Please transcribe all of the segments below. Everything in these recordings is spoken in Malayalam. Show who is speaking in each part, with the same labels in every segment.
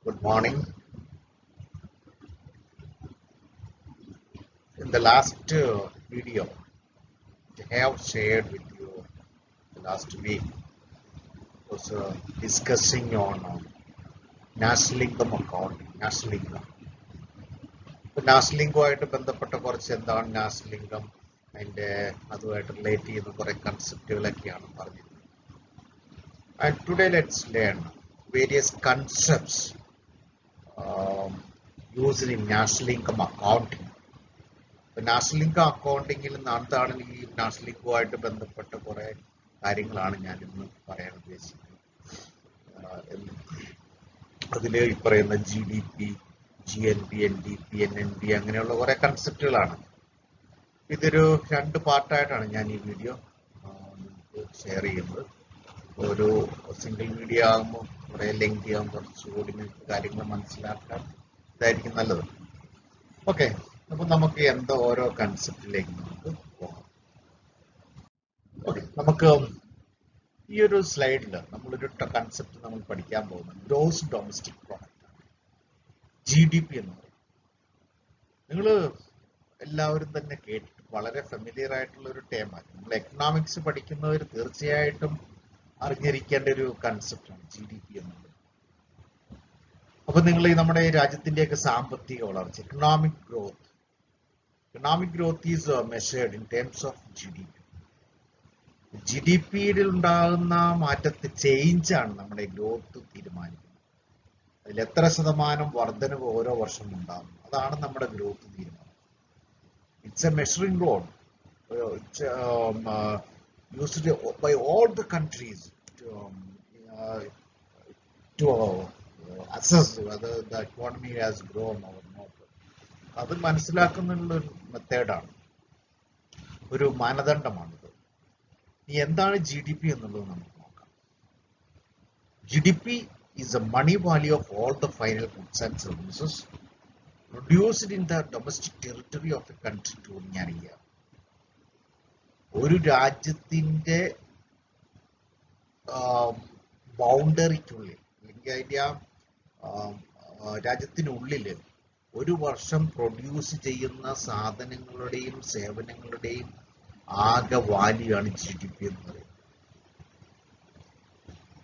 Speaker 1: Good morning. In the last video, I have shared with you the last week was discussing on national income accounting, national income. National ഇൻകവുമായിട്ട് ബന്ധപ്പെട്ട കുറച്ച് എന്താണ് നാഷണൽ ഇൻകം, അതിൻ്റെ അതുമായിട്ട് റിലേറ്റ് ചെയ്യുന്ന കുറേ കൺസെപ്റ്റുകളൊക്കെയാണ് പറഞ്ഞിരുന്നത്. And today let's learn various concepts used in national income accounting. National income അക്കൗണ്ടിങ്ങിൽ എന്താണ് ഈ നാഷണൽ ഇൻകവുമായിട്ട് ബന്ധപ്പെട്ട കുറേ കാര്യങ്ങളാണ് ഞാൻ ഇന്ന് പറയാൻ ഉദ്ദേശിക്കുന്നത്. അതിൽ ഈ പറയുന്ന GDP, GNP, NDP, NNP അങ്ങനെയുള്ള കുറേ കൺസെപ്റ്റുകളാണ്. ഇതൊരു 2 പാർട്ടായിട്ടാണ് ഞാൻ ഈ വീഡിയോ ഷെയർ ചെയ്യുന്നത്. ഒരു സിംഗിൾ വീഡിയോ ആകുമ്പോൾ കുറേ ലെങ്തി ആകും, കുറച്ചുകൂടി നിങ്ങൾക്ക് കാര്യങ്ങൾ മനസ്സിലാക്കാൻ ഇതായിരിക്കും നല്ലത്. ഓക്കെ, അപ്പൊ നമുക്ക് ഓരോ കൺസെപ്റ്റിലേക്ക് നമുക്ക് പോകാം. ഓക്കെ, നമുക്ക് ഈ ഒരു സ്ലൈഡിൽ നമ്മളൊരു കൺസെപ്റ്റ് നമ്മൾ പഠിക്കാൻ പോകുന്നത് ഗ്രോസ് ഡൊമസ്റ്റിക് പ്രോഡക്റ്റ്, GDP എന്ന് പറയും. നിങ്ങൾ എല്ലാവരും തന്നെ കേട്ടിട്ട് വളരെ ഫെമിലിയർ ആയിട്ടുള്ള ഒരു ടേമാണ്. നിങ്ങൾ എക്കണോമിക്സ് പഠിക്കുന്നവർ തീർച്ചയായിട്ടും അറിഞ്ഞിരിക്കേണ്ട ഒരു കൺസെപ്റ്റാണ് GDP എന്നുള്ളത്. അപ്പൊ നിങ്ങൾ ഈ നമ്മുടെ രാജ്യത്തിന്റെയൊക്കെ സാമ്പത്തിക വളർച്ച, economic growth is measured in terms of GDP. GDPയിൽ ഉണ്ടാകുന്ന മാറ്റത്തെ ചേഞ്ചാണ് നമ്മുടെ ഗ്രോത്ത് തീരുമാനിക്കുന്നത്. അതിൽ എത്ര ശതമാനം വർധനവ് ഓരോ വർഷം ഉണ്ടാകും, അതാണ് നമ്മുടെ ഗ്രോത്ത് തീരുമാനം. It's a measuring rod used by all the countries to assess whether the economy has grown or not. അത് മനസ്സിലാക്കുന്ന ഒരു മെത്തേഡാണ്, ഒരു മാനദണ്ഡമാണിത്. ഇനി എന്താണ് GDP എന്നുള്ളത് നമുക്ക് നോക്കാം. GDP is the money value of all the final goods and services produced in the domestic territory of a country during an year. ഒരു രാജ്യത്തിന്റെ ബൗണ്ടറിക്കുള്ളിൽ അല്ലെങ്കിൽ അതിന്റെ രാജ്യത്തിനുള്ളിൽ ഒരു വർഷം പ്രൊഡ്യൂസ് ചെയ്യുന്ന സാധനങ്ങളുടെയും സേവനങ്ങളുടെയും ആകെ വാല്യൂ ആണ് GDP എന്ന് പറയുന്നത്.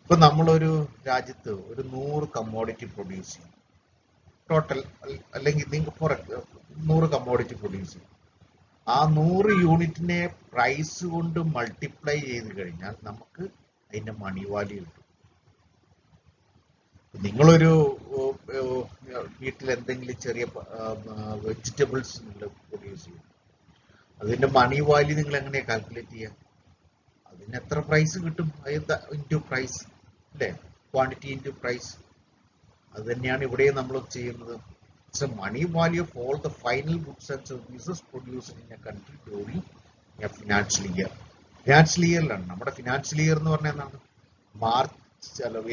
Speaker 1: ഇപ്പൊ നമ്മളൊരു രാജ്യത്ത് ഒരു 100 കമ്മോഡിറ്റി പ്രൊഡ്യൂസ് ചെയ്യും, ടോട്ടൽ അല്ലെങ്കിൽ 100 കമ്മോഡിറ്റി പ്രൊഡ്യൂസ് ചെയ്യും. ആ 100 യൂണിറ്റിനെ പ്രൈസ് കൊണ്ട് മൾട്ടിപ്ലൈ ചെയ്ത് കഴിഞ്ഞാൽ നമുക്ക് അതിന്റെ മണി വാല്യൂ കിട്ടും. നിങ്ങളൊരു വീട്ടിൽ എന്തെങ്കിലും ചെറിയ വെജിറ്റബിൾസ് നിങ്ങൾ പ്രൊഡ്യൂസ് ചെയ്യും, അതിന്റെ മണി വാല്യൂ നിങ്ങൾ എങ്ങനെയാ കാൽക്കുലേറ്റ് ചെയ്യുക? അതിന് എത്ര പ്രൈസ് കിട്ടും, ഇൻറ്റു പ്രൈസ് അല്ലേ, ക്വാണ്ടിറ്റി ഇൻറ്റു പ്രൈസ്. അത് തന്നെയാണ് ഇവിടെ നമ്മൾ ചെയ്യുന്നത്. It's a money value of all the final goods and services produced in a country during a financial year. Financial ഇയറിലാണ് നമ്മുടെ ഫിനാൻഷ്യൽ ഇയർ എന്ന് പറഞ്ഞാൽ എന്താണ്?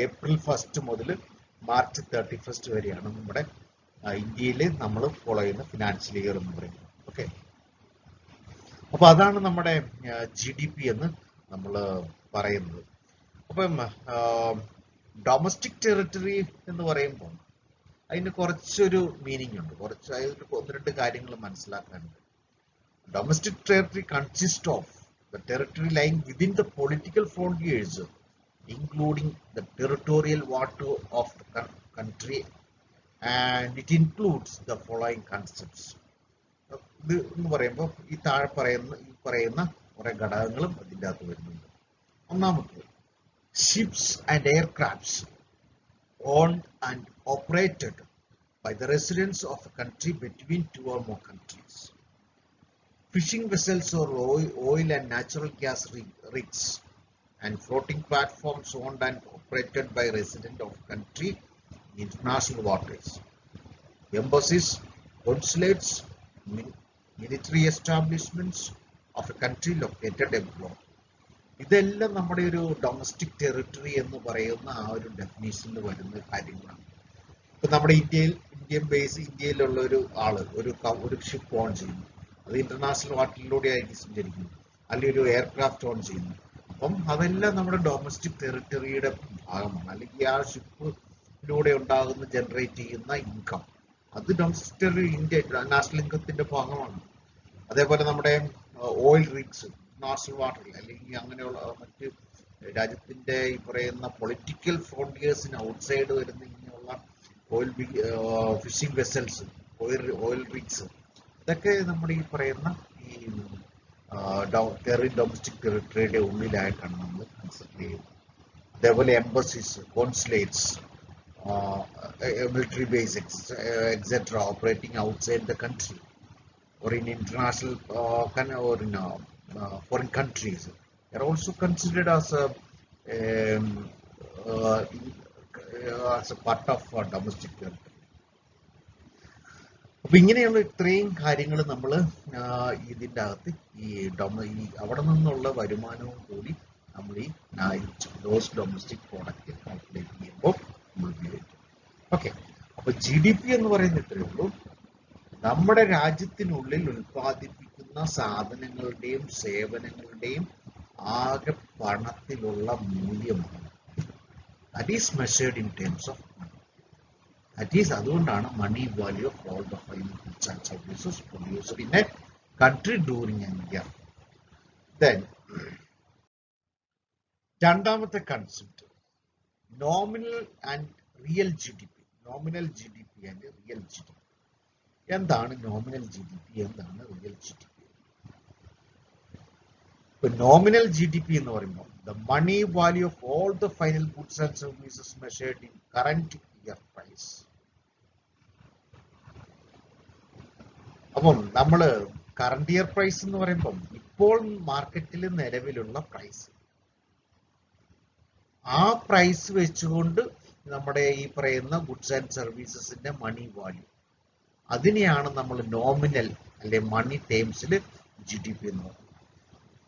Speaker 1: ഏപ്രിൽ 1 മുതൽ മാർച്ച് 31 വരെയാണ് നമ്മുടെ ഇന്ത്യയിൽ നമ്മൾ ഫോളോ ചെയ്യുന്ന ഫിനാൻഷ്യൽ ഇയർ എന്ന് പറയുന്നത്. ഓക്കെ, അപ്പൊ അതാണ് നമ്മുടെ GDP എന്ന് നമ്മൾ പറയുന്നത്. അപ്പം ഡൊമസ്റ്റിക് ടെറിട്ടറി എന്ന് പറയുമ്പോൾ അതിന് കുറച്ചൊരു മീനിങ് ഉണ്ട്, അതിൽ 1-2 കാര്യങ്ങൾ മനസ്സിലാക്കാനുണ്ട്. Domestic territory consist of the territory lying within the political frontiers including the territorial water of the country, and it includes the following concepts. ഇത് എന്ന് പറയുമ്പോൾ ഈ താഴെ പറയുന്ന കുറെ ഘടകങ്ങളും അതിൻ്റെ അകത്ത് വരുന്നുണ്ട്. ഒന്നാമത്തെ, ships and aircrafts owned and operated by the residents of a country between 2 or more countries. Fishing vessels or oil and natural gas rigs and floating platforms owned and operated by residents of country in international waters. Embassies, consulates, military establishments of a country located abroad. ഇതെല്ലാം നമ്മുടെ ഒരു ഡൊമസ്റ്റിക് ടെറിട്ടറി എന്ന് പറയുന്ന ആ ഒരു ഡെഫിനേഷനിൽ വരുന്ന കാര്യങ്ങളാണ്. ഇപ്പൊ നമ്മുടെ ഇന്ത്യയിലുള്ള ഒരു ആള് ഒരു ഷിപ്പ് ഓൺ ചെയ്യുന്നു, അത് ഇന്റർനാഷണൽ വാട്ടറിലൂടെ ആയിരിക്കും സഞ്ചരിക്കുന്നു, അല്ലെങ്കിൽ ഒരു എയർക്രാഫ്റ്റ് ഓൺ ചെയ്യുന്നു. അപ്പം അതെല്ലാം നമ്മുടെ ഡൊമസ്റ്റിക് ടെറിട്ടറിയുടെ ഭാഗമാണ്. അല്ലെങ്കിൽ ആ ഷിപ്പ് ലൂടെ ഉണ്ടാകുന്ന ജനറേറ്റ് ചെയ്യുന്ന ഇൻകം, അത് ഡൊമസ്റ്റിക് ഇന്ത്യ നാഷണൽ ഇൻകത്തിന്റെ ഭാഗമാണ്. അതേപോലെ നമ്മുടെ ഓയിൽ റിഗ്സ് നാഷണൽ വാട്ടറിൽ അല്ലെങ്കിൽ അങ്ങനെയുള്ള മറ്റ് രാജ്യത്തിന്റെ ഈ പറയുന്ന പൊളിറ്റിക്കൽ ഫ്രോണ്ടിയേഴ്സിന് ഔട്ട്സൈഡ് വരുന്ന ഇങ്ങനെയുള്ള oil phishing vessels, oil rigs, ഇതൊക്കെ നമ്മുടെ ഈ പറയുന്ന ഈ ഡൊമസ്റ്റിക് ടെറിട്ടറിയുടെ ഉള്ളിലായിട്ടാണ് നമ്മൾ കൺസിഡർ ചെയ്യുന്നത്. അതേപോലെ embassies, കോൺസുലേറ്റ്സ്, military base, etc., operating outside the country or in international or in foreign countries, they are also considered as a part of domestic territory. അപ്പൊ ഇങ്ങനെയുള്ള ഇത്രയും കാര്യങ്ങൾ നമ്മൾ ഇതിൻ്റെ അകത്ത് ഈ അവിടെ നിന്നുള്ള വരുമാനവും കൂടി നമ്മൾ ഈ ഗ്രോസ് ഡൊമസ്റ്റിക് പ്രോഡക്റ്റ് കാൽക്കുലേറ്റ് ചെയ്യുമ്പോൾ നമ്മൾ ഉപയോഗിക്കും. ഓക്കെ, അപ്പൊ GDP എന്ന് പറയുന്നത് ഇത്രയേ ഉള്ളൂ. നമ്മുടെ രാജ്യത്തിനുള്ളിൽ ഉൽപ്പാദിപ്പിക്കുന്ന സാധനങ്ങളുടെയും സേവനങ്ങളുടെയും ആകെ പണത്തിലുള്ള മൂല്യമാണ്. That is measured in terms of money. That is അതുകൊണ്ടാണ് money value of all the final goods and services produced in a country during an year. Then രണ്ടാമത്തെ concept nominal and real GDP. Nominal GDP and real GDP. എന്താണ് നോമിനൽ GDP, എന്താണ് റിയൽ GDP? ഇപ്പൊ നോമിനൽ GDP എന്ന് പറയുമ്പോൾ the money value of all the final goods and services measured in current year price. അപ്പം നമ്മള് കറണ്ട് ഇയർ പ്രൈസ് എന്ന് പറയുമ്പോൾ ഇപ്പോൾ മാർക്കറ്റിൽ നിലവിലുള്ള പ്രൈസ്, ആ പ്രൈസ് വെച്ചുകൊണ്ട് നമ്മുടെ ഈ പറയുന്ന ഗുഡ്സ് ആൻഡ് സർവീസസിന്റെ മണി വാല്യൂ, അതിനെയാണ് നമ്മൾ നോമിനൽ അല്ലെ മണി ടേംസിൽ GDP എന്ന് പറയുന്നത്.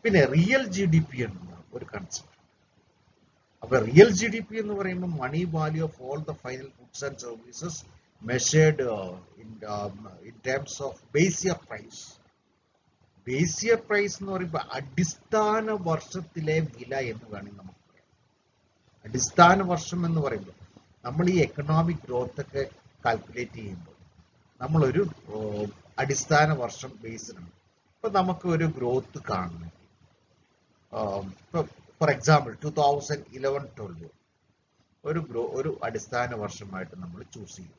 Speaker 1: പിന്നെ റിയൽ GDP എന്നുള്ള ഒരു കൺസെപ്റ്റ്. അപ്പൊ റിയൽ GDP എന്ന് പറയുമ്പോൾ money value of all the final goods and services measured in terms of base year price. Base year price എന്ന് പറയുമ്പോൾ അടിസ്ഥാന വർഷത്തിലെ വില എന്ന് വേണമെങ്കിൽ നമുക്ക് പറയാം. അടിസ്ഥാന വർഷം എന്ന് പറയുമ്പോൾ നമ്മൾ ഈ എക്കണോമിക് ഗ്രോത്ത് ഒക്കെ കാൽക്കുലേറ്റ് ചെയ്യുമ്പോൾ നമ്മളൊരു അടിസ്ഥാന വർഷം ബേസിലാണ്. ഇപ്പൊ നമുക്ക് ഒരു ഗ്രോത്ത് കാണണം. ഇപ്പൊ ഫോർ എക്സാമ്പിൾ 2011-12 ഒരു അടിസ്ഥാന വർഷമായിട്ട് നമ്മൾ ചൂസ് ചെയ്യും.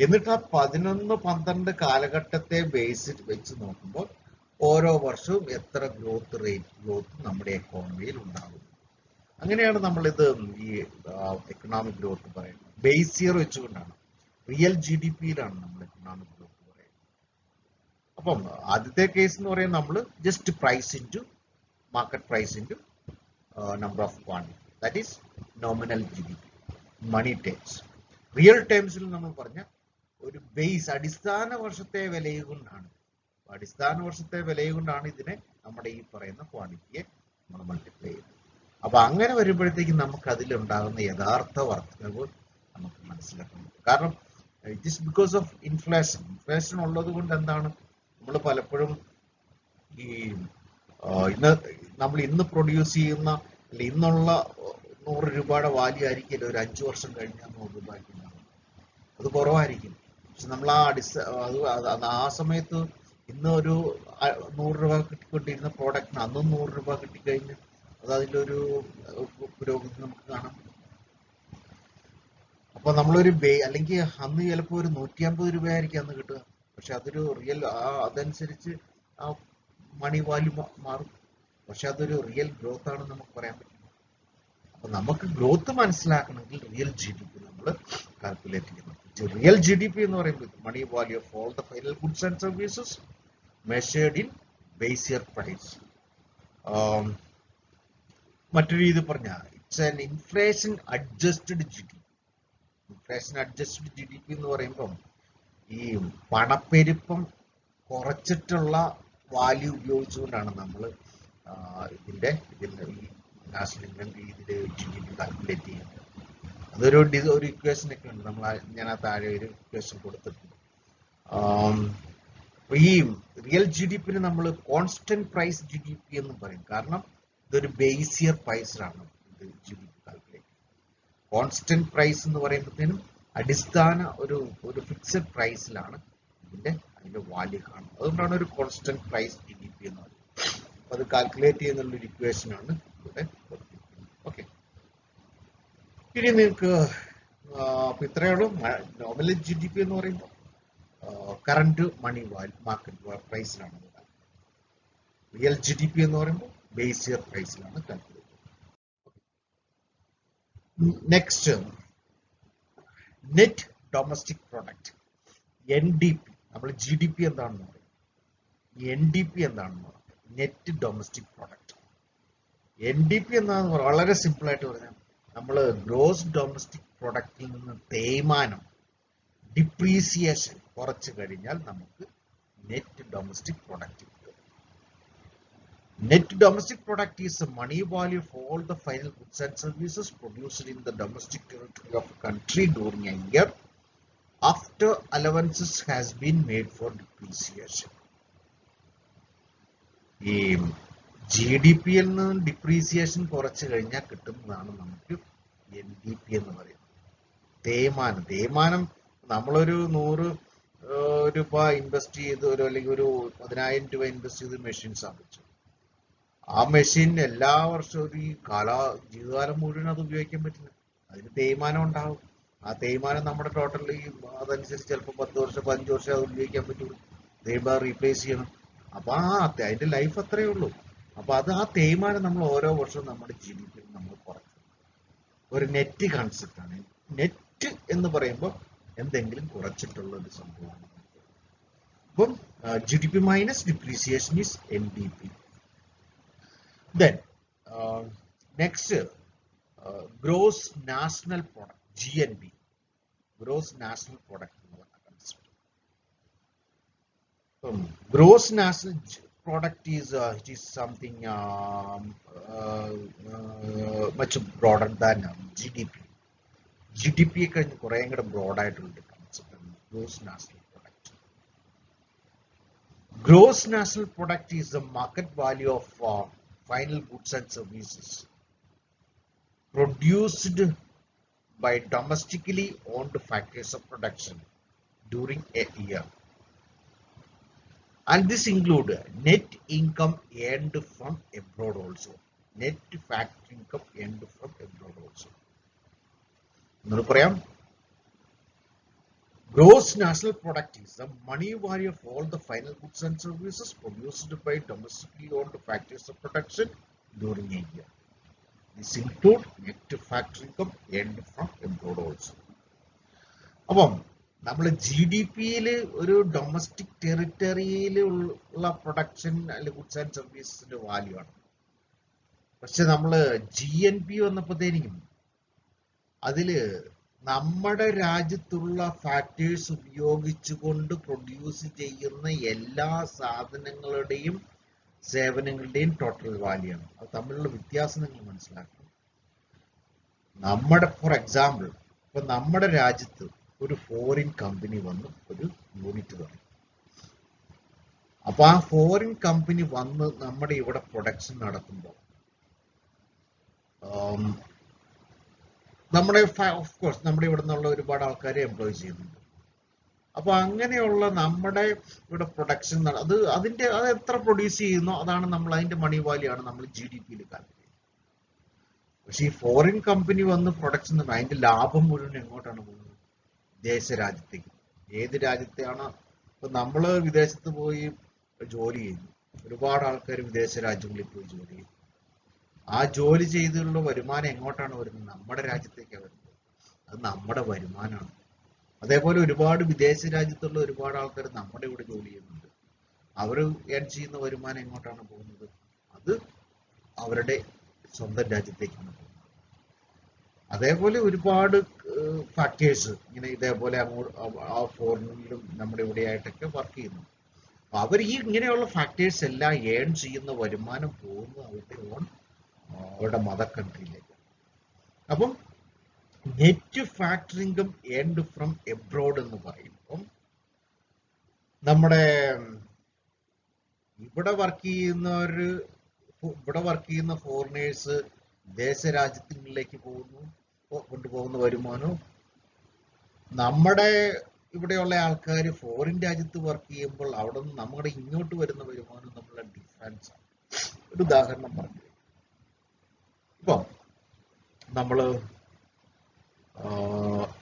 Speaker 1: എന്നിട്ട് ആ 11-12 കാലഘട്ടത്തെ ബേസ് വെച്ച് നോക്കുമ്പോൾ ഓരോ വർഷവും എത്ര ഗ്രോത്ത് നമ്മുടെ എക്കോണമിയിൽ ഉണ്ടാകും. അങ്ങനെയാണ് നമ്മളിത് ഈ എക്കണോമിക് ഗ്രോത്ത് പറയുന്നത്. ബേസ് ഇയർ വെച്ചുകൊണ്ടാണ്, റിയൽ GDPയിലാണ് നമ്മൾ എക്കണോമിക് ഗ്രോത്ത് പറയുന്നത്. അപ്പം ആദ്യത്തെ കേസ് എന്ന് പറയുന്നത് നമ്മൾ just price into market price into number of quantity, that is nominal GDP money terms. Real ടേംസിൽ നമ്മൾ പറഞ്ഞ ഒരു ബേസ് അടിസ്ഥാന വർഷത്തെ വിലയെ കൊണ്ടാണ്, അടിസ്ഥാന വർഷത്തെ വിലയെ കൊണ്ടാണ് ഇതിനെ നമ്മുടെ ഈ പറയുന്ന ക്വാണ്ടിറ്റിയെ നമ്മൾ മൾട്ടിപ്ലൈ ചെയ്യുന്നത്. അപ്പൊ അങ്ങനെ വരുമ്പോഴത്തേക്കും നമുക്ക് അതിലുണ്ടാകുന്ന യഥാർത്ഥ വർധനവ് നമുക്ക് മനസ്സിലാക്കണം. കാരണം it is because of inflation ഉള്ളത് കൊണ്ട് എന്താണ് നമ്മൾ പലപ്പോഴും ഈ നമ്മൾ ഇന്ന് പ്രൊഡ്യൂസ് ചെയ്യുന്ന അല്ലെ ഇന്നുള്ള 100 രൂപയുടെ വാല്യൂ ആയിരിക്കില്ല ഒരു 5 വർഷം കഴിഞ്ഞാൽ 100 രൂപയ്ക്ക് ഉണ്ടാകും. അത് കുറവായിരിക്കും. പക്ഷെ നമ്മൾ ആ സമയത്ത് ഇന്ന് ഒരു 100 രൂപ കിട്ടിക്കൊണ്ടിരുന്ന പ്രോഡക്റ്റിന് അന്നും 100 രൂപ കിട്ടിക്കഴിഞ്ഞ് അത് അതിൻ്റെ ഒരു പുരോഗതി നമുക്ക് കാണാം. അപ്പൊ നമ്മളൊരു അല്ലെങ്കിൽ അന്ന് ചിലപ്പോൾ ഒരു 150 രൂപയായിരിക്കും അന്ന് കിട്ടുക. പക്ഷെ അതൊരു റിയൽ അതനുസരിച്ച് ആ മണി വാല്യൂ മാറും. പക്ഷെ അതൊരു റിയൽ ഗ്രോത്ത് ആണെന്ന് നമുക്ക് പറയാൻ പറ്റും. അപ്പൊ നമുക്ക് ഗ്രോത്ത് മനസ്സിലാക്കണമെങ്കിൽ റിയൽ GDP നമ്മൾ കാൽക്കുലേറ്റ് ചെയ്യണം. റിയൽ GDP എന്ന് പറയുമ്പോൾ money value of all the final goods and services measured in base year price. മറ്റൊരു രീതി പറഞ്ഞാൽ it's an inflation adjusted GDP. Inflation adjusted GDP എന്ന് പറയുമ്പം ഈ പണപ്പെരുപ്പം കുറച്ചിട്ടുള്ള വാല്യൂ ഉപയോഗിച്ചുകൊണ്ടാണ് നമ്മൾ ഇതിന്റെ ഈ നാഷണൽ ഇൻകം രീതിയിൽ GDP കാൽക്കുലേറ്റ് ചെയ്യുന്നത്. അതൊരു ഇക്വേഷൻ ഒക്കെ ഉണ്ട്. ഞാൻ ആ താഴെ ഒരു ഇക്വേഷൻ കൊടുത്തിട്ടുണ്ട്. ഈ റിയൽ GDPന് നമ്മൾ കോൺസ്റ്റന്റ് പ്രൈസ് GDP എന്ന് പറയും. കാരണം ഇതൊരു ബേസ് ഇയർ പ്രൈസിലാണ് ഇത് GDP കാൽക്കുലേറ്റ്. കോൺസ്റ്റന്റ് പ്രൈസ് എന്ന് പറയുമ്പോഴത്തേനും അടിസ്ഥാന ഒരു ഫിക്സഡ് പ്രൈസിലാണ് അതിന്റെ വാല്യൂ കാണുന്നത്. അതുകൊണ്ടാണ് ഒരു കോൺസ്റ്റന്റ് പ്രൈസ് GDP എന്ന് പറയുന്നത്. അപ്പൊ അത് കാൽക്കുലേറ്റ് ചെയ്യുന്നുള്ള ഒരു ഇക്വേഷൻ ആണ് ഇവിടെ കൊടുത്തിരിക്കുന്നത്. ഓക്കെ, ഇനി നിങ്ങൾക്ക് അപ്പൊ ഇത്രയുള്ളൂ. നോമിനൽ GDP എന്ന് പറയുമ്പോൾ കറന്റ് മണി മാർക്കറ്റ് പ്രൈസിലാണ്. റിയൽ GDP എന്ന് പറയുമ്പോൾ ബേസ് ഇയർ പ്രൈസിലാണ് calculate. Next, net domestic product, NDP. നമ്മൾ GDP എന്താണെന്ന് പറയും, NDP എന്താണെന്ന് പറയും, നെറ്റ് ഡൊമസ്റ്റിക് പ്രൊഡക്റ്റ്. NDP എന്താണെന്ന് വളരെ സിമ്പിൾ ആയിട്ട് പറഞ്ഞാൽ നമ്മൾ ഗ്രോസ് ഡൊമസ്റ്റിക് പ്രൊഡക്റ്റിൽ നിന്ന് തേയ്മാനം, ഡിപ്രീസിയേഷൻ കുറച്ച് കഴിഞ്ഞാൽ നമുക്ക് net domestic product. Net domestic product is the money value of all the final goods and services produced in the domestic territory of a country during a year after allowances has been made for depreciation. ഈ GDP-യിൽ നിന്ന് ഡിപ്രീസിയേഷൻ കുറച്ച് കഴിഞ്ഞാൽ കിട്ടുന്നതാണ് നമുക്ക് NDP എന്ന് പറയുന്നത്. തേയ്മാനം നമ്മളൊരു 100 രൂപ ഇൻവെസ്റ്റ് ചെയ്ത് അല്ലെങ്കിൽ ഒരു 10,000 രൂപ ഇൻവെസ്റ്റ് ചെയ്ത് മെഷീൻ സ്ഥാപിച്ചു. ആ മെഷീൻ എല്ലാ വർഷവും ഈ ജീവിതകാലം മുഴുവൻ അത് ഉപയോഗിക്കാൻ പറ്റില്ല. അതിന് തേയ്മാനം ഉണ്ടാവും. ആ തേയ്മാനം നമ്മുടെ ടോട്ടൽ അതനുസരിച്ച് ചിലപ്പോൾ 10 വർഷം 15 വർഷം അത് ഉപയോഗിക്കാൻ പറ്റുള്ളൂ. തേയ്മാനം റീപ്ലേസ് ചെയ്യണം. അപ്പൊ അതിന്റെ ലൈഫ് അത്രയേ ഉള്ളൂ. അപ്പൊ അത് ആ തേയ്മാനം നമ്മൾ ഓരോ വർഷവും നമ്മുടെ GDP നമ്മൾ കുറയ്ക്കും. ഒരു നെറ്റ് കൺസെപ്റ്റ് ആണ്. നെറ്റ് എന്ന് പറയുമ്പോൾ എന്തെങ്കിലും കുറച്ചിട്ടുള്ള ഒരു സംഭവമാണ്. അപ്പം GDP minus depreciation is NDP. Then next, gross national product, GNP, gross national product. Gross national product is it is something much broader than GDP. GDP കഴിഞ്ഞ് കുറേ കൂടെ ബ്രോഡായിട്ടുള്ള കൺസെപ്റ്റ് ആണ് gross national product. Gross national product is the market value of final goods and services produced by domestically owned factories of production during a year, and this include net income earned from abroad also. Net factory income earned from abroad also. Ennu parayam, gross national product is the money value of all the final goods and services produced by domestically owned factories of production during a year. This include net factory income earned from abroad also. അപ്പം നമ്മൾ GDP-യിൽ ഒരു ഡൊമസ്റ്റിക് ടെറിട്ടറിയിൽ ഉള്ള പ്രൊഡക്ഷൻ അല്ലെങ്കിൽ ഗുഡ്സ് ആൻഡ് സർവീസസിന്റെ വാല്യൂ ആണ്. പക്ഷെ നമ്മൾ GNP വന്നപ്പോഴത്തേനും അതില് നമ്മുടെ രാജ്യത്തുള്ള ഫാക്ടേഴ്സ് ഉപയോഗിച്ചുകൊണ്ട് പ്രൊഡ്യൂസ് ചെയ്യുന്ന എല്ലാ സാധനങ്ങളുടെയും സേവനങ്ങളുടെയും ടോട്ടൽ വാല്യൂ ആണ്. അത് തമ്മിലുള്ള വ്യത്യാസം നിങ്ങൾ മനസ്സിലാക്കണം. ഫോർ എക്സാമ്പിൾ, ഇപ്പൊ നമ്മുടെ രാജ്യത്ത് ഒരു ഫോറിൻ കമ്പനി വന്ന് ഒരു യൂണിറ്റ് തുടങ്ങി. അപ്പൊ ആ ഫോറിൻ കമ്പനി വന്ന് നമ്മുടെ ഇവിടെ പ്രൊഡക്ഷൻ നടത്തുമ്പോൾ ഓഫ് കോഴ്സ് നമ്മുടെ ഇവിടെ നിന്നുള്ള ഒരുപാട് ആൾക്കാരെ എംപ്ലോയ് ചെയ്യുന്നുണ്ട്. അപ്പൊ അങ്ങനെയുള്ള നമ്മുടെ ഇവിടെ പ്രൊഡക്ഷൻ അത് എത്ര പ്രൊഡ്യൂസ് ചെയ്യുന്നോ അതാണ് നമ്മൾ അതിന്റെ മണി വാല്യൂ ആണ് നമ്മൾ GDP-യിൽ കാൽക്കുലേറ്റ്. പക്ഷെ ഈ ഫോറിൻ കമ്പനി വന്ന് പ്രൊഡക്ഷൻ അതിന്റെ ലാഭം മുഴുവൻ എങ്ങോട്ടാണ് പോകുന്നത്? വിദേശ രാജ്യത്തേക്ക്. ഏത് രാജ്യത്തെയാണ്? ഇപ്പൊ നമ്മള് വിദേശത്ത് പോയി ജോലി ചെയ്യുന്നു. ഒരുപാട് ആൾക്കാർ വിദേശ രാജ്യങ്ങളിൽ പോയി ജോലി ചെയ്യുന്നു. ആ ജോലി ചെയ്തുള്ള വരുമാനം എങ്ങോട്ടാണ് വരുന്നത്? നമ്മുടെ രാജ്യത്തേക്കാണ് വരുന്നത്. അത് നമ്മുടെ വരുമാനമാണ്. അതേപോലെ ഒരുപാട് വിദേശ രാജ്യത്തുള്ള ഒരുപാട് ആൾക്കാർ നമ്മുടെ ഇവിടെ ജോലി ചെയ്യുന്നുണ്ട്. അവർ ഏൺ ചെയ്യുന്ന വരുമാനം എങ്ങോട്ടാണ് പോകുന്നത്? അത് അവരുടെ സ്വന്തം രാജ്യത്തേക്കാണ് പോകുന്നത്. അതേപോലെ ഒരുപാട് ഫാക്ടേഴ്സ് ഇങ്ങനെ ഇതേപോലെ ആ ഫോറിനിലും നമ്മുടെ ഇവിടെ ആയിട്ടൊക്കെ വർക്ക് ചെയ്യുന്നു. അപ്പൊ അവർ ഇങ്ങനെയുള്ള ഫാക്ടേഴ്സ് എല്ലാം ഏൺ ചെയ്യുന്ന വരുമാനം പോകുന്നത് അവരുടെ മദർ കൺട്രിയിലേക്ക്. അപ്പം net factor income earned from abroad എന്ന് പറയുമ്പം നമ്മുടെ ഇവിടെ വർക്ക് ചെയ്യുന്ന ഫോറിനേഴ്സ് വിദേശ രാജ്യങ്ങളിലേക്ക് പോകുന്നു. കൊണ്ടുപോകുന്ന വരുമാനവും നമ്മുടെ ഇവിടെയുള്ള ആൾക്കാർ ഫോറിൻ രാജ്യത്ത് വർക്ക് ചെയ്യുമ്പോൾ അവിടെ നിന്ന് നമ്മുടെ ഇങ്ങോട്ട് വരുന്ന വരുമാനം നമ്മളുടെ ഡിഫറൻസ് ആണ്. ഒരു ഉദാഹരണം പറഞ്ഞു, ഇപ്പം നമ്മള്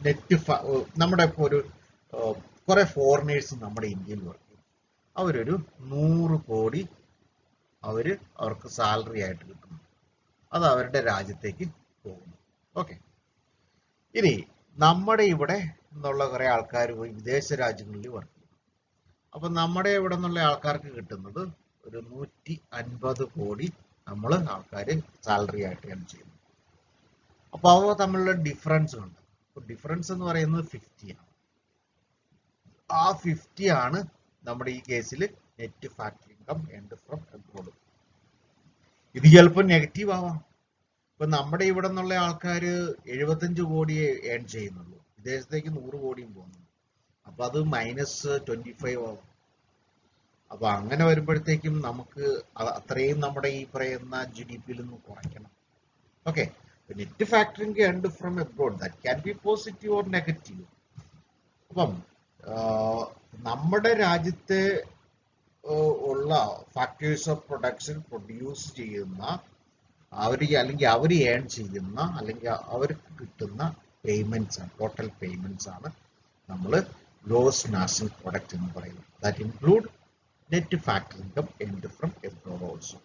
Speaker 1: നെറ്റ് നമ്മുടെ ഇപ്പോൾ ഒരു കുറെ ഫോറിനേഴ്സ് നമ്മുടെ ഇന്ത്യയിൽ വർക്ക് ചെയ്യും. അവരൊരു 100 കോടി അവർക്ക് സാലറി ആയിട്ട് കിട്ടുന്നു. അത് അവരുടെ രാജ്യത്തേക്ക് പോകുന്നു. ഓക്കെ, ഇനി നമ്മുടെ ഇവിടെ നിന്നുള്ള കുറെ ആൾക്കാർ പോയി വിദേശ രാജ്യങ്ങളിൽ വർക്ക് ചെയ്യും. അപ്പൊ നമ്മുടെ ഇവിടെ നിന്നുള്ള ആൾക്കാർക്ക് കിട്ടുന്നത് ഒരു 150 കോടി നമ്മൾ ആൾക്കാർ സാലറി ആയിട്ടാണ് ചെയ്യുന്നത്. അപ്പൊ അവ തമ്മിലുള്ള ഡിഫറൻസ് ഉണ്ട്. ഡിഫറൻസ് എന്ന് പറയുന്നത് 50 ആണ്. ആ 50 ആണ് നമ്മുടെ ഈ കേസിൽ net factor income earned from abroad. ഇത് ചിലപ്പോൾ നെഗറ്റീവ് ആവാം. ഇപ്പൊ നമ്മുടെ ഇവിടെ നിന്നുള്ള ആൾക്കാര് 75 കോടിയെ ഏൺ ചെയ്യുന്നുള്ളൂ, വിദേശത്തേക്ക് 100 കോടിയും പോകുന്നു. അപ്പൊ അത് -25 ആവും. അപ്പൊ അങ്ങനെ വരുമ്പോഴത്തേക്കും നമുക്ക് അത്രയും നമ്മുടെ ഈ പറയുന്ന GDP-യിൽ നിന്ന് കുറയ്ക്കണം. Okay, net factoring earned from abroad that can be positive or negative. അപ്പം നമ്മുടെ രാജ്യത്തെ ഉള്ള ഫാക്ടേഴ്സ് ഓഫ് പ്രൊഡക്ഷൻ പ്രൊഡ്യൂസ് ചെയ്യുന്ന അല്ലെങ്കിൽ അവർ ഏൺ ചെയ്യുന്ന അല്ലെങ്കിൽ അവർക്ക് കിട്ടുന്ന പേയ്മെന്റ്സ് ആണ്, ടോട്ടൽ പേയ്മെന്റ്സ് ആണ് നമ്മൾ ഗ്രോസ് നാഷണൽ പ്രൊഡക്റ്റ് എന്ന് പറയുന്നത്. That include net factor income earned from abroad also.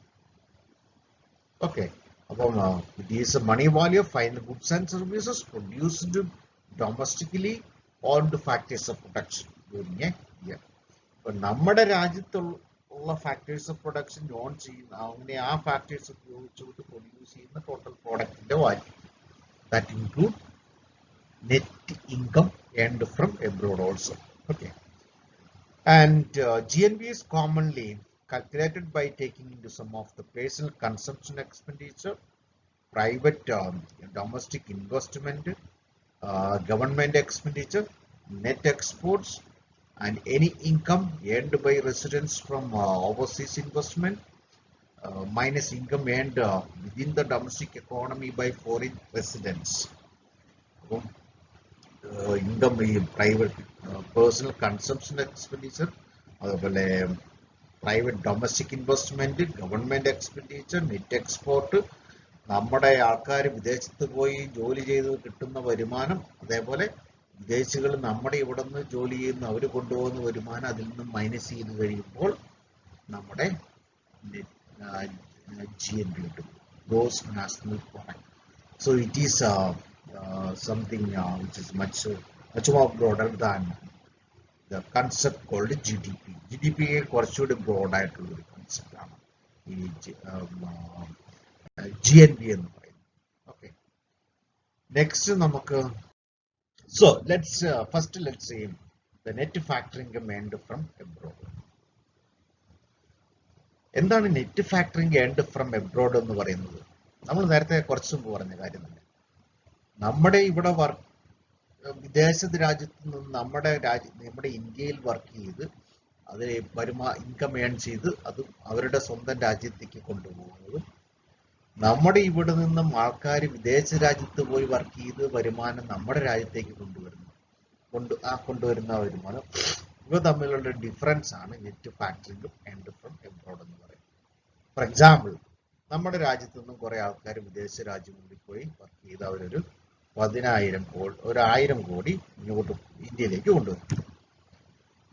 Speaker 1: Okay, അപ്പം it is money value of final goods and services produced domestically on the factors of production during a year. ഇപ്പൊ നമ്മുടെ രാജ്യത്തുള്ള ഫാക്ടേഴ്സ് ഓഫ് പ്രൊഡക്ഷൻ ഓൺ ചെയ്യുന്ന അങ്ങനെ ആ ഫാക്ടേഴ്സ് ഉപയോഗിച്ചുകൊണ്ട് പ്രൊഡ്യൂസ് ചെയ്യുന്ന ടോട്ടൽ പ്രോഡക്റ്റിന്റെ value that include net income earned from abroad also. Okay, and GNB is commonly calculated by taking into sum of the personal consumption expenditure, private domestic investment, government expenditure, net exports, and any income earned by residents from overseas investment, minus income earned within the domestic economy by foreign residents. Income private personal consumption expenditure, അതുപോലെ private domestic investment, government expenditure, net export, നമ്മുടെ ആൾക്കാർ വിദേശത്ത് പോയി ജോലി ചെയ്ത് കിട്ടുന്ന വരുമാനം, അതേപോലെ വിദേശികൾ നമ്മുടെ ഇവിടെ നിന്ന് ജോലി ചെയ്യുന്ന അവർ കൊണ്ടുപോകുന്ന വരുമാനം, അതിൽ നിന്ന് മൈനസ് ചെയ്ത് കഴിയുമ്പോൾ നമ്മുടെ GNP കിട്ടും, gross national product. So it is something which is much more broader than the concept called GDP. GDP കുറച്ചുകൂടി ബ്രോഡ് ആയിട്ടുള്ള ഒരു കൺസെപ്റ്റ് ആണ് ഈ GNP എന്ന് പറയുന്നത്. ഓക്കെ, നെക്സ്റ്റ് നമുക്ക് let's see the net factor income earned from abroad. എന്താണ് net factoring earned from abroad എന്ന് പറയുന്നത്? നമ്മൾ നേരത്തെ കുറച്ച് മുമ്പ് പറഞ്ഞ കാര്യം തന്നെ. നമ്മുടെ ഇവിടെ വിദേശ രാജ്യത്ത് നിന്ന് നമ്മുടെ ഇന്ത്യയിൽ വർക്ക് ചെയ്ത് അതിൽ ഇൻകം ഏൺ ചെയ്ത് അത് അവരുടെ സ്വന്തം രാജ്യത്തേക്ക് കൊണ്ടുപോകുന്നതും, നമ്മുടെ ഇവിടെ നിന്നും ആൾക്കാർ വിദേശ രാജ്യത്ത് പോയി വർക്ക് ചെയ്ത് വരുമാനം നമ്മുടെ രാജ്യത്തേക്ക് കൊണ്ടുവരുന്ന വരുമാനം, ഇവ തമ്മിലുള്ള ഡിഫറൻസ് ആണ് നെറ്റ് ഫാക്ടറിംഗും എൻഡ് ഫ്രം എബ്രോഡ് എന്ന് പറയുന്നത്. ഫോർ എക്സാമ്പിൾ, നമ്മുടെ രാജ്യത്തു നിന്നും കുറെ ആൾക്കാർ വിദേശ രാജ്യങ്ങളിൽ പോയി വർക്ക് ചെയ്ത് അവരൊരു 1000 കോടി ഇങ്ങോട്ട് ഇന്ത്യയിലേക്ക് കൊണ്ടുവരും.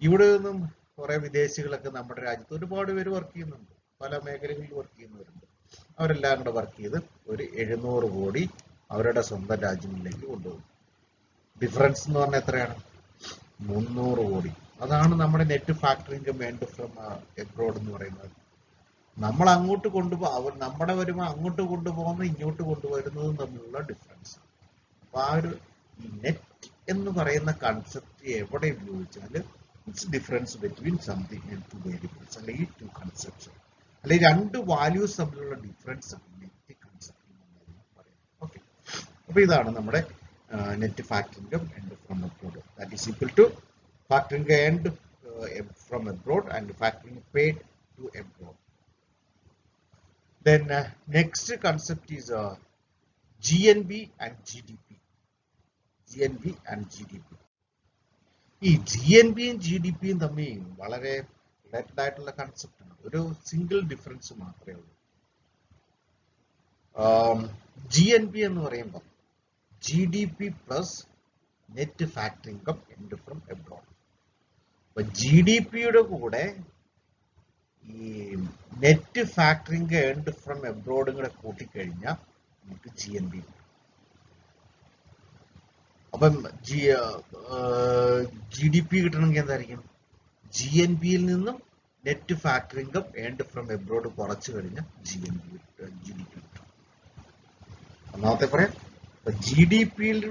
Speaker 1: ഇവിടെ നിന്നും കുറെ വിദേശികളൊക്കെ നമ്മുടെ രാജ്യത്ത് ഒരുപാട് പേര് വർക്ക് ചെയ്യുന്നുണ്ട്, പല മേഖലകളിൽ വർക്ക് ചെയ്യുന്നവരുണ്ട്. അവരെല്ലാം കൂടെ വർക്ക് ചെയ്ത് ഒരു 700 കോടി അവരുടെ സ്വന്തം രാജ്യങ്ങളിലേക്ക് കൊണ്ടുപോകും. ഡിഫറൻസ് എന്ന് പറഞ്ഞാൽ എത്രയാണ്? 300 കോടി. അതാണ് നമ്മുടെ net factor income earned from abroad എന്ന് പറയുന്നത്. നമ്മൾ അങ്ങോട്ട് നമ്മുടെ വരുമാനം അങ്ങോട്ട് കൊണ്ടുപോകുന്നത് ഇങ്ങോട്ട് കൊണ്ടുവരുന്നതും തമ്മിലുള്ള ഡിഫറൻസ്. അപ്പൊ ആ ഒരു നെറ്റ് എന്ന് പറയുന്ന കൺസെപ്റ്റ് എവിടെ ഉപയോഗിച്ചാൽ it's difference between something and two variables, അല്ലെങ്കിൽ ടു കൺസെപ്റ്റ്സ്, അല്ലെങ്കിൽ രണ്ട് വാല്യൂസ് തമ്മിലുള്ള ഡിഫറൻസ് ആണ് നെറ്റ് കൺസെപ്റ്റ് എന്ന് പറയുന്നത്. ഓക്കെ, അപ്പൊ ഇതാണ് നമ്മുടെ net factoring income earned from abroad. That is equal to factoring earned from abroad and factoring paid to abroad. Then next concept is GNB and GDP. GNP and GDP. ഈ GNPയും GDPയും തമ്മിൽ വളരെ റിലേറ്റഡ് ആയിട്ടുള്ള കൺസെപ്റ്റ് ആണ്. ഒരു സിംഗിൾ ഡിഫറൻസ് മാത്രമേ ഉള്ളൂ. GNP എന്ന് പറയുമ്പോൾ GDP plus net factor income earned from abroad. അപ്പൊ GDPയുടെ കൂടെ ഈ net factor income earned from എബ്രോഡും കൂടെ കൂട്ടിക്കഴിഞ്ഞാൽ നമുക്ക് GNP. അപ്പം GDP കിട്ടണമെങ്കിൽ എന്തായിരിക്കും? GNPയിൽ നിന്നും net factor income earned from abroad കുറച്ചു കഴിഞ്ഞാൽ GDP കിട്ടും. ഒന്നാമത്തെ പറയാം, GDPയുടെ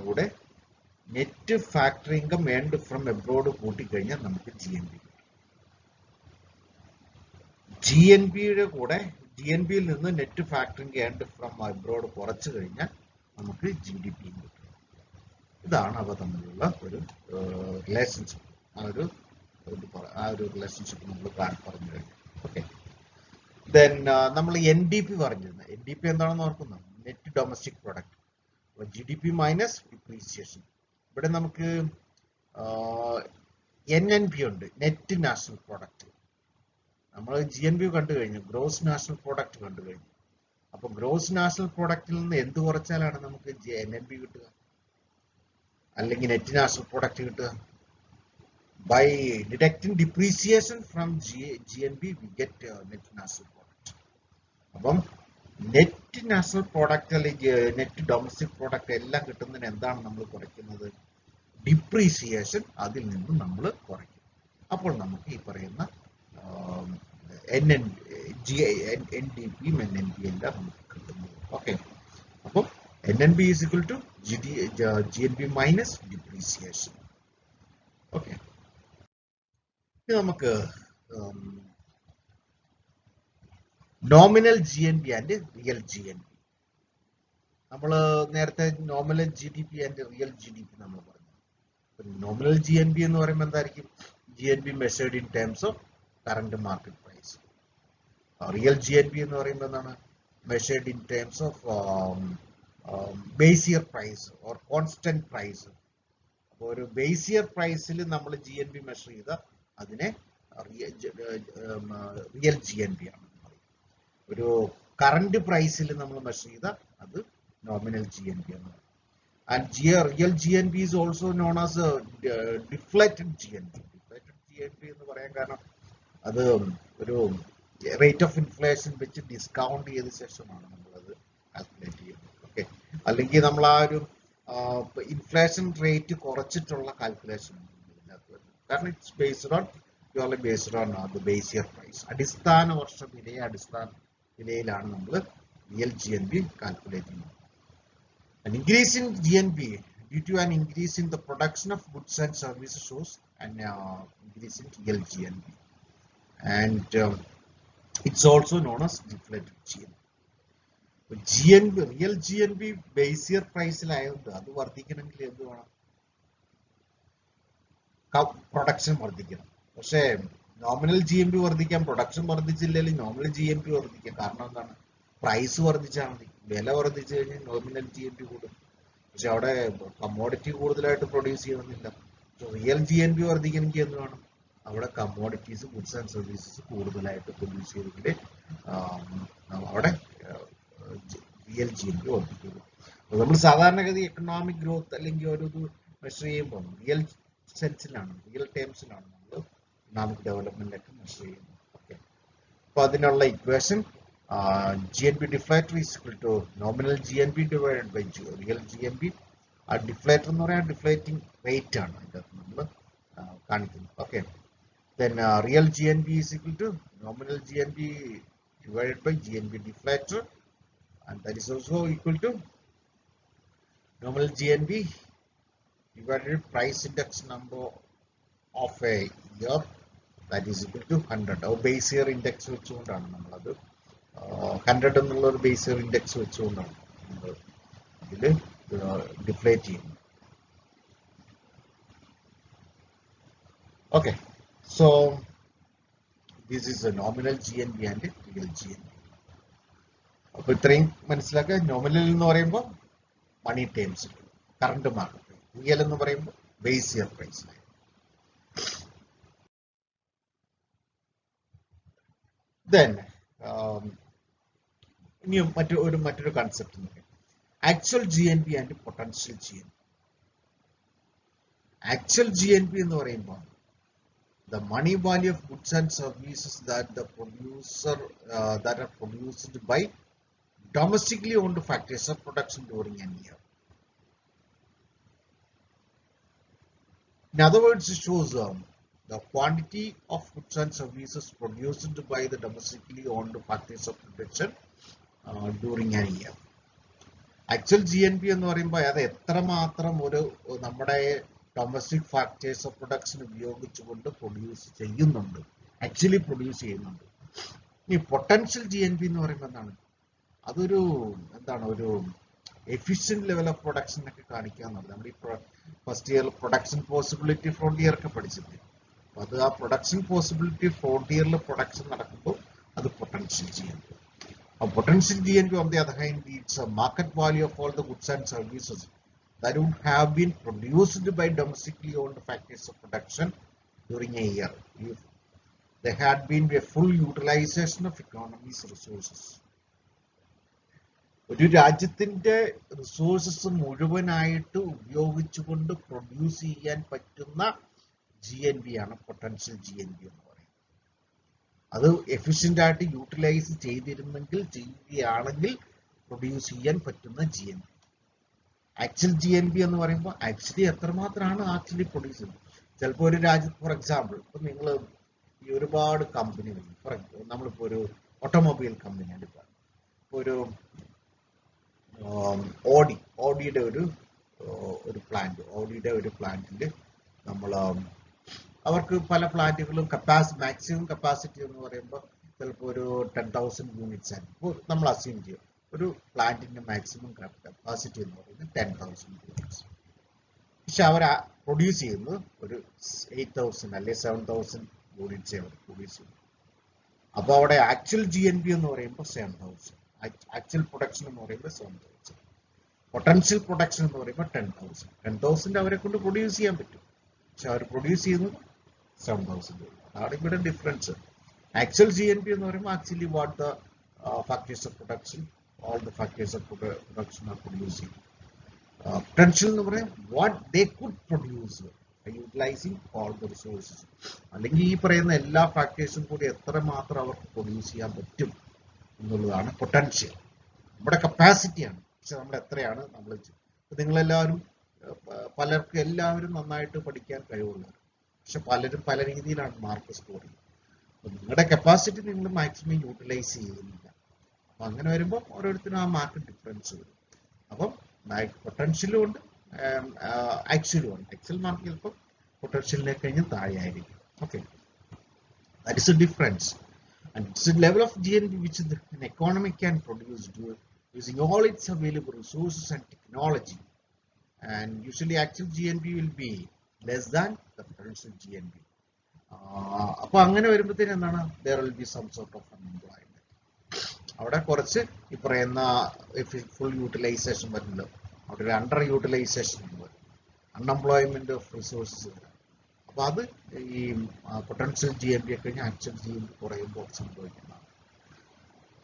Speaker 1: കൂടെ net factor income earned from abroad കൂട്ടിക്കഴിഞ്ഞാൽ നമുക്ക് GNP കിട്ടും. GNPയിൽ നിന്ന് net factor income earned from abroad കുറച്ചു കഴിഞ്ഞാൽ നമുക്ക് GDP കിട്ടും. ഇതാണ് അവ തമ്മിലുള്ള ഒരു റിലേഷൻഷിപ്പ്. ആ ഒരു റിലേഷൻഷിപ്പ് നമ്മൾ പറഞ്ഞു കഴിഞ്ഞു. ഓക്കെ, ദെൻ നമ്മൾ NDP പറഞ്ഞിരുന്നു. NDP എന്താണെന്ന് ഓർക്കുന്നു? Net domestic product. GDP minus depreciation. ഇവിടെ നമുക്ക് NNP ഉണ്ട്, നെറ്റ് നാഷണൽ പ്രൊഡക്റ്റ്. നമ്മൾ GNP കണ്ടു കഴിഞ്ഞു, ഗ്രോസ് നാഷണൽ പ്രൊഡക്റ്റ് കണ്ടു കഴിഞ്ഞു. അപ്പൊ ഗ്രോസ് നാഷണൽ പ്രൊഡക്റ്റിൽ നിന്ന് എന്ത് കുറച്ചാലാണ് നമുക്ക് NNP കിട്ടുക, അല്ലെങ്കിൽ നെറ്റ് നാഷണൽ പ്രൊഡക്റ്റ് കിട്ടുക? By deducting depreciation from GNP we get net national product. അപ്പം നെറ്റ് നാഷണൽ പ്രൊഡക്റ്റ് അല്ലെങ്കിൽ നെറ്റ് ഡൊമസ്റ്റിക് പ്രൊഡക്റ്റ് എല്ലാം കിട്ടുന്നതിന് എന്താണ് നമ്മൾ കുറയ്ക്കുന്നത്? ഡിപ്രീസിയേഷൻ അതിൽ നിന്നും നമ്മൾ കുറയ്ക്കും. അപ്പോൾ നമുക്ക് ഈ പറയുന്ന NDPയും NNP എല്ലാം നമുക്ക് കിട്ടുന്നത്. ഓക്കെ, അപ്പം NNP is equal to GNP minus depreciation. ഓക്കെ, ഇനി നമുക്ക് nominal GNP and real GNP. നമ്മൾ നേരത്തെ nominal GDP and real GDP നമ്മൾ പറഞ്ഞു. നോമിനൽ GNP എന്ന് പറയുമ്പോൾ എന്തായിരിക്കും? GNP measured in terms of current market price. Real GNP എന്ന് പറയുമ്പോൾ എന്താണ്? Measured in terms of base year price or constant price. അപ്പോൾ ഒരു ബേസ് ഇയർ പ്രൈസിൽ നമ്മൾ GNP മെഷർ ചെയ്താൽ അതിനെ റിയൽ GNP ആണ്. ഒരു കറന്റ് പ്രൈസിൽ നമ്മൾ മെഷർ ചെയ്താൽ അത് നോമിനൽ GNP ആണ്. And real GNP is also known as deflated GNP. Deflated GNP എന്ന് പറയാൻ കാരണം അത് ഒരു റേറ്റ് ഓഫ് ഇൻഫ്ലേഷൻ വെച്ച് ഡിസ്കൗണ്ട് ചെയ്ത ശേഷമാണ് നമ്മളത് കാൽക്കുലേറ്റ് ചെയ്യുന്നത്. ഓക്കെ, അല്ലെങ്കിൽ നമ്മൾ ആ ഒരു ഇൻഫ്ലേഷൻ റേറ്റ് കുറച്ചിട്ടുള്ള കാൽക്കുലേഷൻ ഇതിനകത്ത് വരുന്നത്. കാരണം it's based on purely based on the base year price. അടിസ്ഥാന വർഷ വിലയിലാണ് നമ്മൾ റിയൽ GNP കാൽക്കുലേറ്റ് ചെയ്യുന്നത്. An increase in GNP due to an increase in the production of goods and services shows an increase in real GNP, and it's also known as deflated GNP. Real GNP base year പ്രൈസിലായതുകൊണ്ട് അത് വർദ്ധിക്കണമെങ്കിൽ എന്ത് വേണം? പ്രൊഡക്ഷൻ വർദ്ധിക്കണം. പക്ഷേ നോമിനൽ GNP വർദ്ധിക്കാം, പ്രൊഡക്ഷൻ വർദ്ധിച്ചില്ലെങ്കിൽ നോമിനൽ GNP വർദ്ധിക്കാം. കാരണം എന്താണ്? പ്രൈസ് വർദ്ധിച്ചാൽ മതി. വില വർദ്ധിച്ചു കഴിഞ്ഞാൽ നോമിനൽ GNP കൂടും. പക്ഷെ അവിടെ കമ്മോഡിറ്റി കൂടുതലായിട്ട് പ്രൊഡ്യൂസ് ചെയ്യണമെന്നില്ല. റിയൽ GNP വർദ്ധിക്കണമെങ്കിൽ എന്ത് വേണം? അവിടെ കമ്മോഡിറ്റീസ്, ഗുഡ്സ് ആൻഡ് സർവീസസ് കൂടുതലായിട്ട് പ്രൊഡ്യൂസ് ചെയ്തെങ്കിൽ അവിടെ റിയൽ GNP വർദ്ധിക്കുള്ളൂ. നമ്മൾ സാധാരണഗതി എക്കണോമിക് ഗ്രോത്ത് അല്ലെങ്കിൽ ഒരു ഇത് മെഷർ ചെയ്യുമ്പോൾ റിയൽ സെൻസിലാണ്, റിയൽ ടേംസിലാണ് നമ്മൾ എക്കണോമിക് ഡെവലപ്മെന്റ് ഒക്കെ മെഷർ ചെയ്യുന്നത്. ഓക്കെ, അപ്പൊ അതിനുള്ള equation GNP deflator is equal to nominal GNP divided by real GNP. ആ ഡിഫ്ലേറ്റർ എന്ന് പറയാൻ ഡിഫ്ലേറ്റിംഗ് റേറ്റ് ആണ് അതിൻ്റെ നമ്മൾ കാണിക്കുന്നത്. Okay, then real GNP is equal to nominal GNP divided by GNP deflator, and that is also equal to nominal GNP divided by price index number of a year, that is equal to 100. ആ ബേസ് ഇയർ ഇൻഡെക്സ് വെച്ചുകൊണ്ടാണ് നമ്മളത് 100 എന്നുള്ള ഒരു ബേസ് ഇയർ ഇൻഡെക്സ് വെച്ചുകൊണ്ടാണ് നമ്മൾ ഇതിൽ ഡിഫ്ലേറ്റ് ചെയ്യുന്നത്. Okay, so this is A nominal GNP and real GNP. അപ്പൊ ഇത്രയും മനസ്സിലാക്കുക. നോമിനൽ എന്ന് പറയുമ്പോൾ മണി ടേംസിൽ കറണ്ട് മാർക്കറ്റ്. റിയൽ എന്ന് പറയുമ്പോൾ ബേസ് ഇയർ പ്രൈസ്. ദെൻ ഇനിയും മറ്റൊരു കൺസെപ്റ്റ് എന്ന് പറയും actual GNP and potential GNP. Actual GNP എന്ന് പറയുമ്പോൾ the money value of goods and services that are produced by domestically owned factories of production during an year. In other words, it shows the quantity of goods and services produced by the domestically owned factories of production during an year. Actual GNP എന്ന് പറയുമ്പോൾ അത് എത്രമാത്രം നമ്മുടെ ഡൊമസ്റ്റിക് ഫാക്ടേഴ്സ് ഓഫ് പ്രൊഡക്ഷൻ ഉപയോഗിച്ചുകൊണ്ട് പ്രൊഡ്യൂസ് ചെയ്യുന്നുണ്ട്, ആക്ച്വലി പ്രൊഡ്യൂസ് ചെയ്യുന്നുണ്ട്. ഈ പൊട്ടൻഷ്യൽ GNP എന്ന് പറയുമ്പോൾ എന്താണ്? അതൊരു ഒരു എഫിഷ്യന്റ് ലെവൽ ഓഫ് പ്രൊഡക്ഷൻ ഒക്കെ കാണിക്കാന്നുള്ളത്. നമ്മൾ ഈ first year production possibility frontier ഒക്കെ പഠിച്ചിട്ടുണ്ട്. അപ്പൊ അത് ആ പ്രൊഡക്ഷൻ പോസിബിലിറ്റി ഫ്രോണ്ടിയറിൽ പ്രൊഡക്ഷൻ നടക്കുമ്പോൾ അത് potential GNP. Potential GNP on the other hand, it's a market value of all the goods and services that would have been produced by domestically owned factories of production during a year if there had been a full utilization of economy's resources. ഒരു രാജ്യത്തിന്റെ റിസോഴ്സസ് മുഴുവനായിട്ട് ഉപയോഗിച്ചുകൊണ്ട് പ്രൊഡ്യൂസ് ചെയ്യാൻ പറ്റുന്ന GNP ആണ് പൊട്ടൻഷ്യൽ GNP എന്ന് പറയുന്നത്. അത് എഫിഷ്യന്റ് ആയിട്ട് യൂട്ടിലൈസ് ചെയ്യുകയാണെങ്കിൽ പ്രൊഡ്യൂസ് ചെയ്യാൻ പറ്റുന്ന GNP. ആക്ച്വൽ GNP എന്ന് പറയുമ്പോൾ ആക്ച്വലി എത്രമാത്രമാണ് ആക്ച്വലി പ്രൊഡ്യൂസ് ചെയ്യുന്നത്. ചിലപ്പോൾ ഒരു രാജ്യത്ത് ഫോർ എക്സാമ്പിൾ ഇപ്പൊ നിങ്ങൾ ഈ ഒരുപാട് കമ്പനികൾ, നമ്മളിപ്പോ ഒരു ഓട്ടോമൊബൈൽ കമ്പനി എടുക്കുക, ഒരു ഓഡിയുടെ ഒരു പ്ലാന്റിൽ നമ്മൾ അവർക്ക് പല പ്ലാന്റുകളും മാക്സിമം കപ്പാസിറ്റി എന്ന് പറയുമ്പോൾ ചിലപ്പോൾ ഒരു 10,000 യൂണിറ്റ്സ് ആയിരിക്കും. നമ്മൾ അസ്യൂം ചെയ്യും ഒരു പ്ലാന്റിന്റെ മാക്സിമം കപ്പാസിറ്റി എന്ന് പറയുന്നത് 10,000 യൂണിറ്റ്സ്. പക്ഷെ അവർ പ്രൊഡ്യൂസ് ചെയ്യുന്നത് ഒരു 8,000 അല്ലെ 7,000 യൂണിറ്റ്സ് അവർ പ്രൊഡ്യൂസ് ചെയ്യുന്നു. അപ്പോൾ അവിടെ ആക്ച്വൽ GNP എന്ന് പറയുമ്പോൾ 7,000, ആക്ച്വൽ പ്രൊഡക്ഷൻ എന്ന് പറയുമ്പോൾ 7,000, പൊട്ടൻഷ്യൽ പ്രൊഡക്ഷൻ എന്ന് പറയുമ്പോൾ 10,000 അവരെ കൊണ്ട് പ്രൊഡ്യൂസ് ചെയ്യാൻ പറ്റും. പക്ഷെ അവർ പ്രൊഡ്യൂസ് ചെയ്യുന്നത് 7,000. അതാണ് ഇവിടെ ഡിഫറൻസ്. ആക്ച്വൽ GNP എന്ന് പറയുമ്പോൾ actually what the factories of production, all the factories of production are producing. Potential എന്ന് പറയാം what they could produce by utilizing all the resources. അല്ലെങ്കിൽ ഈ പറയുന്ന എല്ലാ ഫാക്ടേഴ്സും കൂടി എത്രമാത്രം അവർക്ക് പ്രൊഡ്യൂസ് ചെയ്യാൻ പറ്റും എന്നുള്ളതാണ് പൊട്ടൻഷ്യൽ. നമ്മുടെ കപ്പാസിറ്റിയാണ്. പക്ഷെ നമ്മൾ എത്രയാണ് നമ്മൾ നിങ്ങളെല്ലാവരും എല്ലാവരും നന്നായിട്ട് പഠിക്കാൻ കഴിവുള്ളവർ, പക്ഷെ പലരും പല രീതിയിലാണ് മാർക്ക് സ്കോർ ചെയ്യുന്നത്. നിങ്ങളുടെ കപ്പാസിറ്റി നിങ്ങൾ മാക്സിമം യൂട്ടിലൈസ് ചെയ്യുന്നില്ല. അപ്പൊ അങ്ങനെ വരുമ്പോൾ ഓരോരുത്തരും ആ മാർക്ക് ഡിഫറൻസ് വരും. അപ്പം പൊട്ടൻഷ്യലും ഉണ്ട്, ആക്ച്വലും ഉണ്ട്. ആക്ച്വൽ മാർക്ക് ചിലപ്പോൾ പൊട്ടൻഷ്യലിനെ കഴിഞ്ഞ് താഴെയായിരിക്കും. Okay, that is a difference. And it's a level of GNP which an economy can produce using all its available resources and technology. And usually actual GNP will be less than the potential GNP. അപ്പൊ അങ്ങനെ വരുമ്പോഴത്തേനും എന്താണ്, there will be some sort of unemployment. അവിടെ കുറച്ച് ഈ പറയുന്ന ഫുൾ യൂട്ടിലൈസേഷൻ വരുന്നുണ്ട്, അവിടെ ഒരു അണ്ടർ യൂട്ടിലൈസേഷൻ വരും, അൺഎംപ്ലോയ്മെന്റ് ഓഫ് റിസോഴ്സസ് വരാം. അപ്പൊ അത് ഈ പൊട്ടൻഷ്യൽ GNP ഒക്കെ കഴിഞ്ഞാൽ ആക്ച്വൽ GNP കുറയുമ്പോൾ സംഭവിക്കുന്നതാണ്.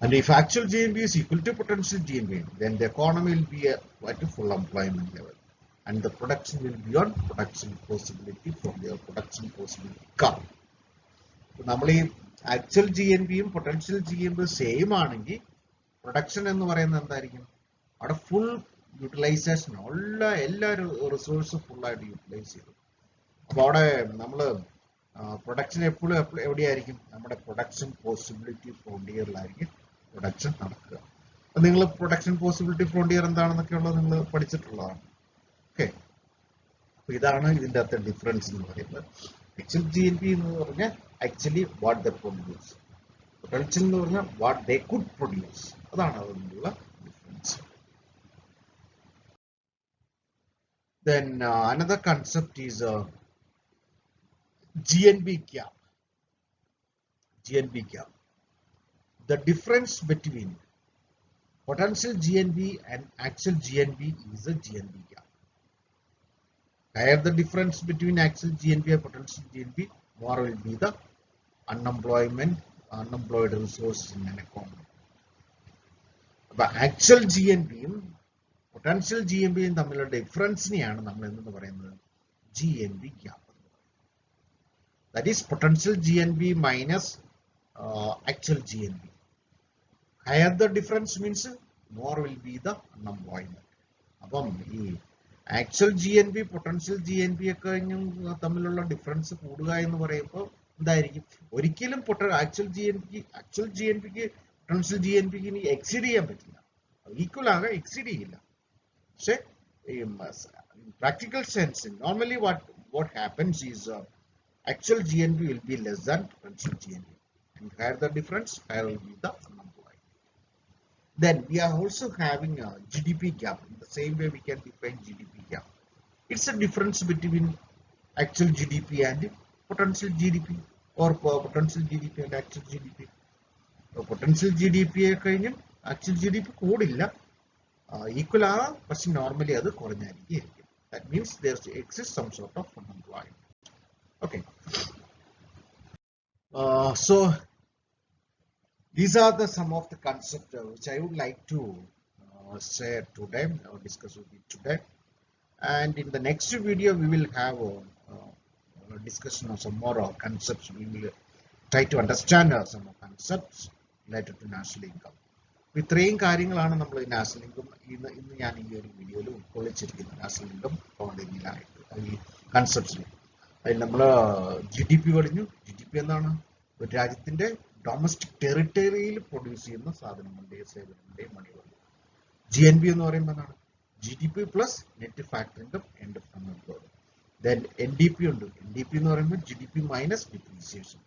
Speaker 1: And if actual GNP is equal to potential GNP, then the economy will be at a full employment level. And the production will be on production possibility from their production possibility curve. നമ്മൾ ഈ ആക്ച്വൽ GNPയും പൊട്ടൻഷ്യൽ GNP സെയിം ആണെങ്കിൽ പ്രൊഡക്ഷൻ എന്ന് പറയുന്നത് എന്തായിരിക്കും, അവിടെ ഫുൾ യൂട്ടിലൈസേഷൻ, എല്ലാ റിസോഴ്സും ഫുള്ളായിട്ട് യൂട്ടിലൈസ് ചെയ്തു. അപ്പൊ അവിടെ നമ്മള് പ്രൊഡക്ഷൻ എപ്പോഴും എവിടെയായിരിക്കും, നമ്മുടെ പ്രൊഡക്ഷൻ പോസിബിലിറ്റി ഫ്രോണ്ടിയറിലായിരിക്കും പ്രൊഡക്ഷൻ നടക്കുക. അപ്പൊ നിങ്ങൾ പ്രൊഡക്ഷൻ പോസിബിലിറ്റി ഫ്രോണ്ടിയർ എന്താണെന്നൊക്കെ ഉള്ളത് നിങ്ങൾ പഠിച്ചിട്ടുള്ളതാണ്. ഓക്കെ, അപ്പൊ ഇതാണ് ഇതിന്റെ അകത്തെ ഡിഫറൻസ് എന്ന് പറയുന്നത്. ആക്ച്വൽ GNP എന്ന് പറഞ്ഞാൽ actually what the produce, potential എന്ന് പറഞ്ഞാൽ വാട്ട് ദേ കുഡ് പ്രൊഡ്യൂസ്. അതാണ് അതിനുള്ള difference. Then another concept is GNP gap. The difference between Potential GNP and actual GNP is a GNP gap. Higher the difference between actual GNP and potential GNP, more will be the unemployed resources in an economy. But actual GNP potential G N പിയും തമ്മിലുള്ള ഡിഫറൻസിനെയാണ് നമ്മൾ എന്തെന്ന് പറയുന്നത് G N P gap. That is potential G N P minus actual G N P. Higher the difference means more will be the unemployment. അപ്പം ഈ actual G N P potential G N P ഒക്കെ തമ്മിലുള്ള ഡിഫറൻസ് കൂടുക എന്ന് പറയുമ്പോൾ എന്തായിരിക്കും? ഒരിക്കലും ആക്ച്വൽ ജി എൻ പിക്ക് പൊട്ടൻഷ്യൽ ജി എൻ പിക്ക് ഇനി എക്സീഡ് ചെയ്യാൻ പറ്റില്ല. ഈക്വൽ ആകെ എക്സീഡ് ചെയ്യില്ല. So, in practical sense, normally what happens is actual GNP will be less than potential GNP, and higher the difference, higher will be the unemployed. Then we are also having a GDP gap. In the same way, we can define GDP gap. It's a difference between actual GDP and potential GDP, or potential GDP and actual GDP. Potential GDP കഴിഞ്ഞും actual GDP കൂടില്ല, equal are, but normally other coronary. That means there exists some sort of unemployment. Okay. So these are some of the concepts which I would like to share today or discuss with you today. And in the next video, we will have a discussion of some more concepts. We will try to understand some concepts related to national income. ഇത്രയും കാര്യങ്ങളാണ് നമ്മൾ നാഷണൽ ഇൻകം ഇന്ന് ഞാൻ ഈ ഒരു വീഡിയോയിൽ ഉൾക്കൊള്ളിച്ചിരിക്കുന്നത്. നാഷണൽ ഇൻകം ഫൗണ്ടിങ്ങിലായിട്ട് ഈ കൺസെപ്റ്റ്സിൽ അതിൽ നമ്മൾ ജി ഡി പി കഴിഞ്ഞു. ജി ഡി പി എന്താണ്? ഒരു രാജ്യത്തിന്റെ ഡൊമസ്റ്റിക് ടെറിട്ടറിയിൽ പ്രൊഡ്യൂസ് ചെയ്യുന്ന സാധനങ്ങളുടെയും സേവനങ്ങളുടെയും മണികളുടെ. ജി എൻ പി എന്ന് പറയുമ്പോൾ എന്താണ്? G D P plus net factor income end of employed. Then N D P ഉണ്ട്. എൻ ഡി പി എന്ന് പറയുമ്പോൾ G D P minus depreciation.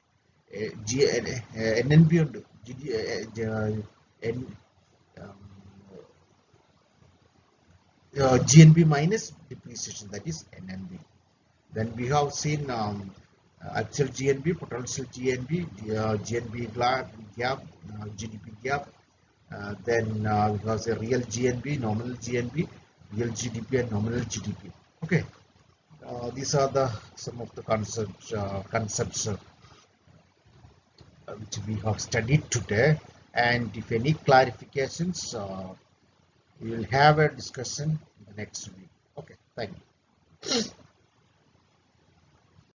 Speaker 1: N N P ഉണ്ട്. GNP minus depreciation, that is NNB. Then we have seen actual GNP, potential GNP, GNP gap, GDP gap. Then we have a real GNP, nominal GNP, real GDP, and nominal GDP. Okay, these are some of the concepts which we have studied today. And if any clarifications, we will have a discussion in the next week. Okay, thank you.